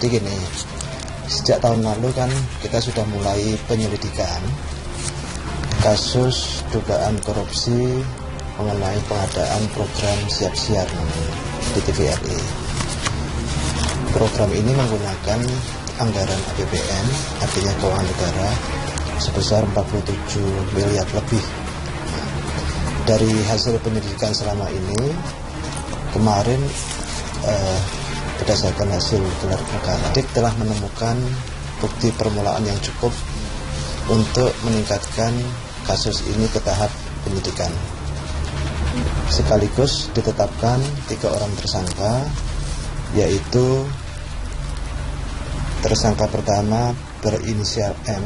Jadi gini, sejak tahun lalu kan kita sudah mulai penyelidikan kasus dugaan korupsi mengenai pengadaan program siap siar di TVRI. Program ini menggunakan anggaran APBN, artinya keuangan negara, sebesar 47 miliar lebih. Dari hasil penyelidikan selama ini, kemarin berdasarkan hasil gelar perkara, telah menemukan bukti permulaan yang cukup untuk meningkatkan kasus ini ke tahap penyidikan. Sekaligus ditetapkan 3 orang tersangka, yaitu tersangka pertama berinisial M.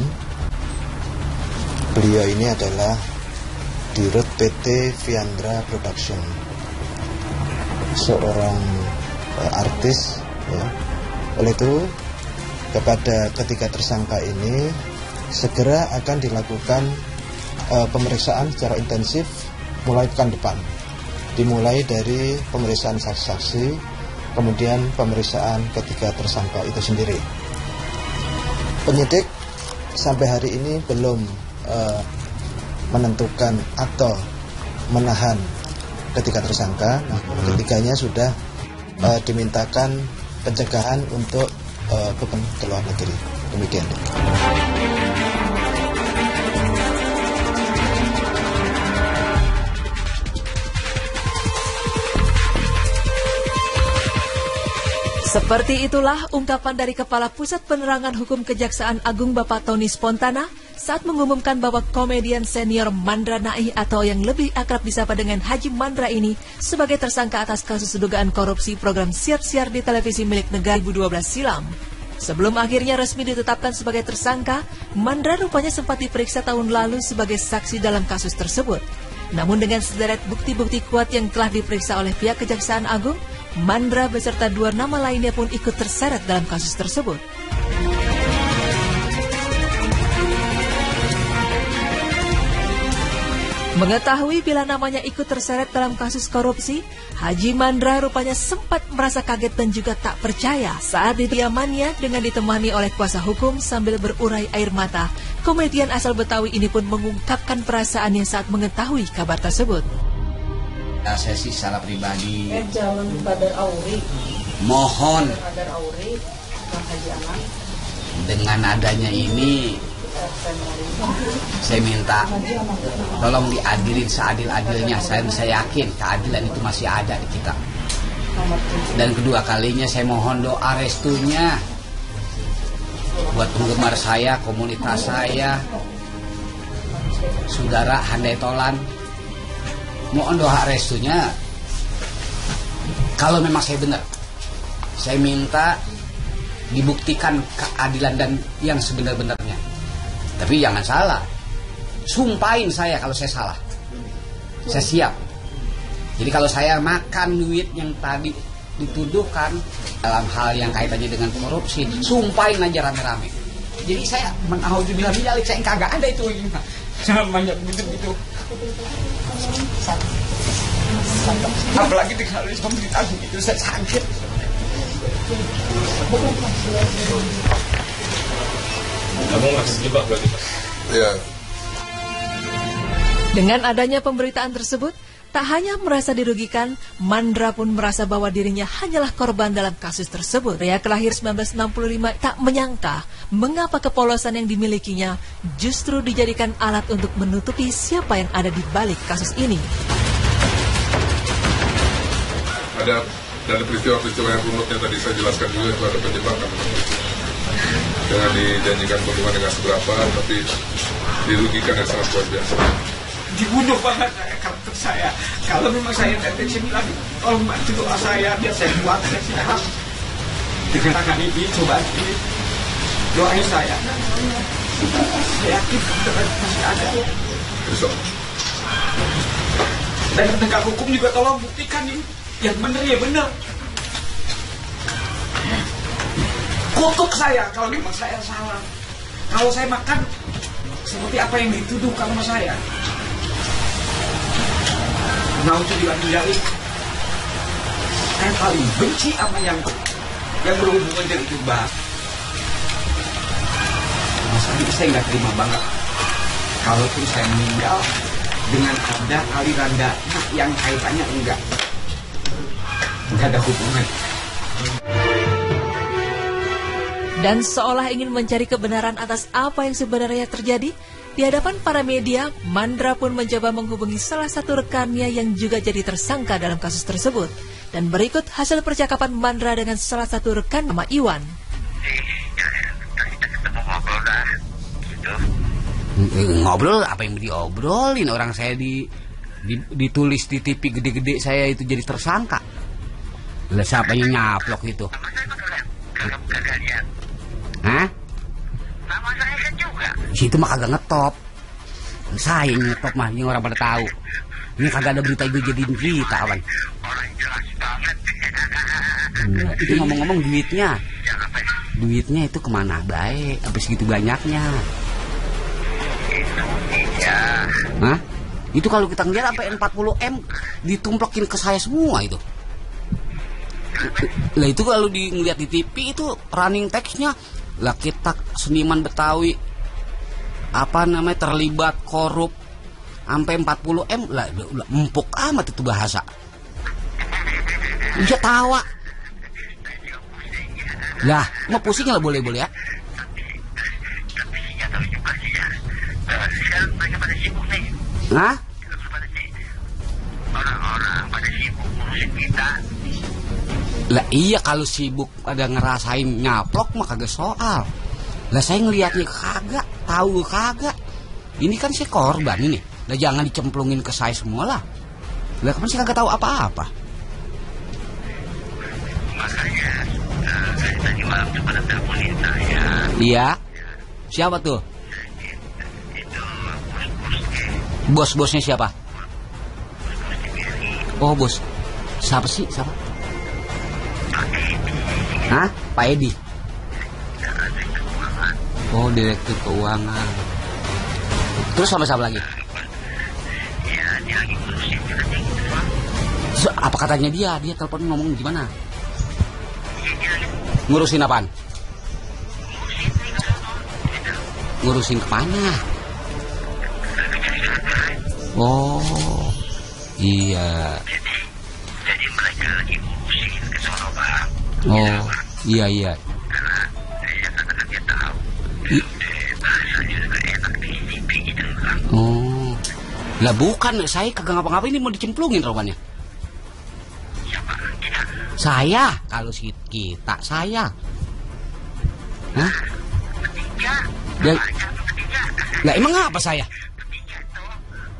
Beliau ini adalah Dirut PT Viandra Production, seorang artis ya. Oleh itu, kepada ketiga tersangka ini segera akan dilakukan pemeriksaan secara intensif mulai pekan depan. Dimulai dari pemeriksaan saksi-saksi, kemudian pemeriksaan ketiga tersangka itu sendiri. Penyidik sampai hari ini belum menentukan atau menahan ketiga tersangka. Ketiganya sudah dimintakan pencegahan untuk ke luar negeri. Demikian. Seperti itulah ungkapan dari Kepala Pusat Penerangan Hukum Kejaksaan Agung Bapak Tony Spontana saat mengumumkan bahwa komedian senior Mandra Naih atau yang lebih akrab disapa dengan Haji Mandra ini sebagai tersangka atas kasus dugaan korupsi program Siap Siar di televisi milik negara 2012 silam. Sebelum akhirnya resmi ditetapkan sebagai tersangka, Mandra rupanya sempat diperiksa tahun lalu sebagai saksi dalam kasus tersebut. Namun dengan sederet bukti-bukti kuat yang telah diperiksa oleh pihak Kejaksaan Agung, Mandra beserta 2 nama lainnya pun ikut terseret dalam kasus tersebut. Mengetahui bila namanya ikut terseret dalam kasus korupsi, Haji Mandra rupanya sempat merasa kaget dan juga tak percaya saat di kediamannya dengan ditemani oleh kuasa hukum sambil berurai air mata. Komedian asal Betawi ini pun mengungkapkan perasaannya saat mengetahui kabar tersebut. Saya sih secara pribadi Jalan Badar Auri. Mohon Badar Auri, dengan adanya ini saya minta tolong diadilin seadil-adilnya. Saya yakin keadilan itu masih ada di kita. Dan kedua kalinya saya mohon doa restunya buat penggemar saya, komunitas saya, saudara Handai Tolan. Mohon doa restunya. Kalau memang saya benar, saya minta dibuktikan keadilan dan yang sebenar-benarnya. Tapi jangan salah, sumpahin saya kalau saya salah. Saya siap. Jadi kalau saya makan duit yang tadi dituduhkan dalam hal yang kaitannya dengan korupsi, sumpahin aja rame-rame. Jadi saya menauzubillah min dzalik, saya kagak ada itu. Jangan banyak gitu-gitu. Apalagi kalau ditanggung itu saya sakit. Kamu masih terjebak berarti, Pak? Ya. Dengan adanya pemberitaan tersebut, tak hanya merasa dirugikan, Mandra pun merasa bahwa dirinya hanyalah korban dalam kasus tersebut. Pria kelahir 1965 tak menyangka mengapa kepolosan yang dimilikinya justru dijadikan alat untuk menutupi siapa yang ada di balik kasus ini. Ada dari peristiwa-peristiwa yang runutnya tadi saya jelaskan juga itu ada penjebakan. Dengan dijanjikan keuntungan dengan seberapa, tapi dirugikan yang sangat luar biasa. Dibunuh banget karakter saya. Kalau memang saya deteksi bilang, tolong bantu doa saya biar saya kuat, saya sehat. Dengan tangan ini, coba ini doain saya. Saya yakin masih ada. Besok. Dan penegak hukum juga tolong buktikan nih, yang benar ya benar. Kutuk saya kalau memang saya salah. Kalau saya makan seperti apa yang dituduhkan sama saya. Nah, untuk dilanjutkan, saya paling benci sama yang yang berhubungan dengan itu, Bang. Masalahnya saya nggak terima banget. Kalaupun saya meninggal dengan ada aliran dana yang kaitannya enggak ada hubungan. Dan seolah ingin mencari kebenaran atas apa yang sebenarnya terjadi, di hadapan para media, Mandra pun mencoba menghubungi salah satu rekannya yang juga jadi tersangka dalam kasus tersebut. Dan berikut hasil percakapan Mandra dengan salah satu rekan nama Iwan. Kita ketemu ngobrol dah, gitu. Ngobrol apa yang diobrolin? Orang saya ditulis di TV gede-gede saya itu jadi tersangka. Lah siapa yang nyaplok itu? Nama saya kagak lihat. Hah? Nama saya kan juga. Situ mah kagak ngetop. Saya yang ngetop mah, yang orang pada tahu. Ini kagak ada berita itu jadiin berita, kawan. Orang jelas banget. Itu ngomong-ngomong duitnya. Ya apa ya? Duitnya itu kemana baik? Sampai segitu banyaknya. Itu iya. Hah? Itu kalau kita ngeliat sampai 40M ditumplekin ke saya semua itu. Lah itu kalau ngeliat di TV itu running text-nya lah kita seniman Betawi apa namanya terlibat korup sampai 40M lah empuk amat itu bahasa. Dia tawa. Lah, mau pusing lah boleh-boleh ya. Tapi nggak tahu juga sih ya. Sekarang mereka pada sibuk nih. Hah? Orang-orang pada sibuk ngurusin kita. Lah iya kalau sibuk ada ngerasain nyaplok mah kagak soal. Lah saya ngelihatnya kagak, tahu kagak. Ini kan saya korban ini. Lah jangan dicemplungin ke saya semua lah. Lah kan saya kagak tahu apa-apa. Makanya dari tadi malam tuh pada teleponin saya. Iya. Siapa tuh? Itu bos-bosnya. Bos-bosnya siapa? Bos-bos di BRI. Oh bos. Siapa sih? Siapa? Hah? Pak Edi? Oh, direktur keuangan. Terus sama siapa lagi? Ya, dia lagi ngurusin katanya gitu. Apa katanya dia? Dia telepon ngomong gimana? Ngurusin apaan? Ngurusin kemana? Oh, iya. Jadi mereka lagi ngurusin ke sono, Bang. Oh, iya. Karena saya katakan dia tahu. Bahasanya juga enak di TV gitu, Bang. Oh, lah bukan, saya kagak ngapa-ngapain ini mau dicemplungin rupanya. Siapa? Kita. Saya, kalau kita, saya. Hah? Bertiga. Ya, Banyak bertiga. lah emang apa saya? Bertiga tuh.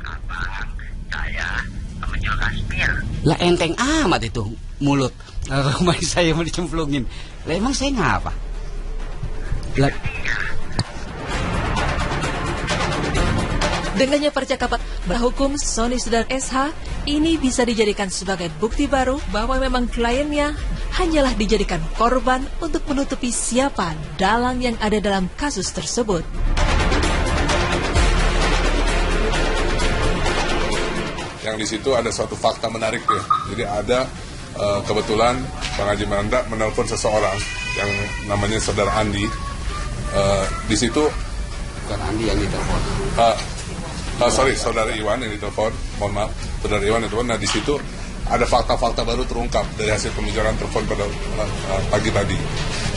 Abang, saya, sama Jol Aspir. Lah enteng amat itu mulut. Rumah saya mau dicemplungin. Lah emang saya ngapa? Lah Dengannya percakapan berhukum Sony Sudar SH ini bisa dijadikan sebagai bukti baru bahwa memang kliennya hanyalah dijadikan korban untuk menutupi siapa dalang yang ada dalam kasus tersebut. Yang di situ ada suatu fakta menarik ya. Jadi ada kebetulan Bang Haji Mandra menelpon seseorang yang namanya Saudara Andi. Di situ bukan Andi yang ditelepon. Saudara Iwan yang ditelepon. Mohon maaf, Saudara Iwan itu. Nah di situ ada fakta-fakta baru terungkap dari hasil pembicaraan telepon pada pagi tadi.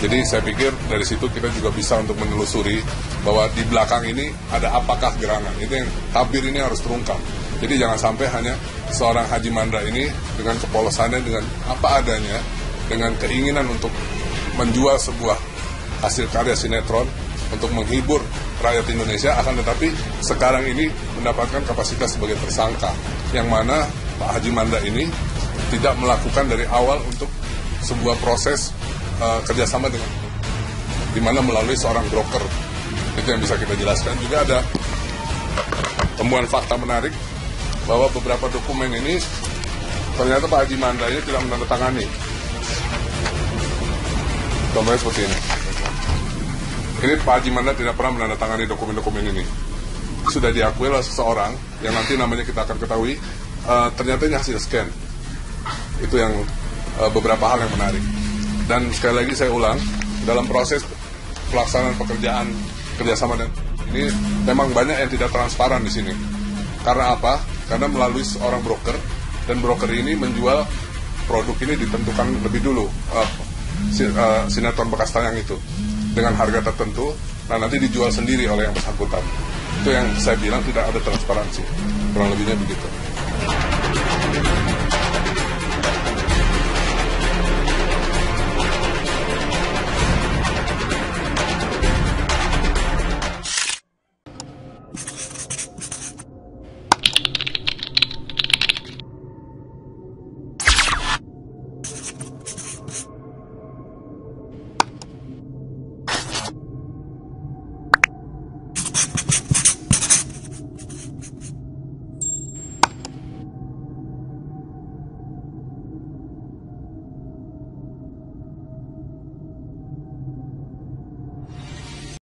Jadi saya pikir dari situ kita juga bisa untuk menelusuri bahwa di belakang ini ada apakah gerangan. Itu yang tabir ini harus terungkap. Jadi jangan sampai hanya seorang Haji Mandra ini dengan kepolosannya, dengan apa adanya, dengan keinginan untuk menjual sebuah hasil karya sinetron untuk menghibur rakyat Indonesia, akan tetapi sekarang ini mendapatkan kapasitas sebagai tersangka, yang mana Pak Haji Mandra ini tidak melakukan dari awal untuk sebuah proses kerjasama dengan, di mana melalui seorang broker. Itu yang bisa kita jelaskan. Juga ada temuan fakta menarik bahwa beberapa dokumen ini ternyata Pak Haji Mandra ini tidak menandatangani. Contohnya seperti ini. Ini Pak Haji Mandra tidak pernah menandatangani dokumen-dokumen ini. Sudah diakui oleh seseorang yang nanti namanya kita akan ketahui, ternyata ini hasil scan. Itu yang beberapa hal yang menarik. Dan sekali lagi saya ulang, dalam proses pelaksanaan pekerjaan kerjasama dan ini memang banyak yang tidak transparan di sini. Karena apa? Karena melalui seorang broker, dan broker ini menjual produk ini ditentukan lebih dulu, sinetron bekas tayang itu dengan harga tertentu, nah nanti dijual sendiri oleh yang bersangkutan. Itu yang saya bilang tidak ada transparansi, kurang lebihnya begitu.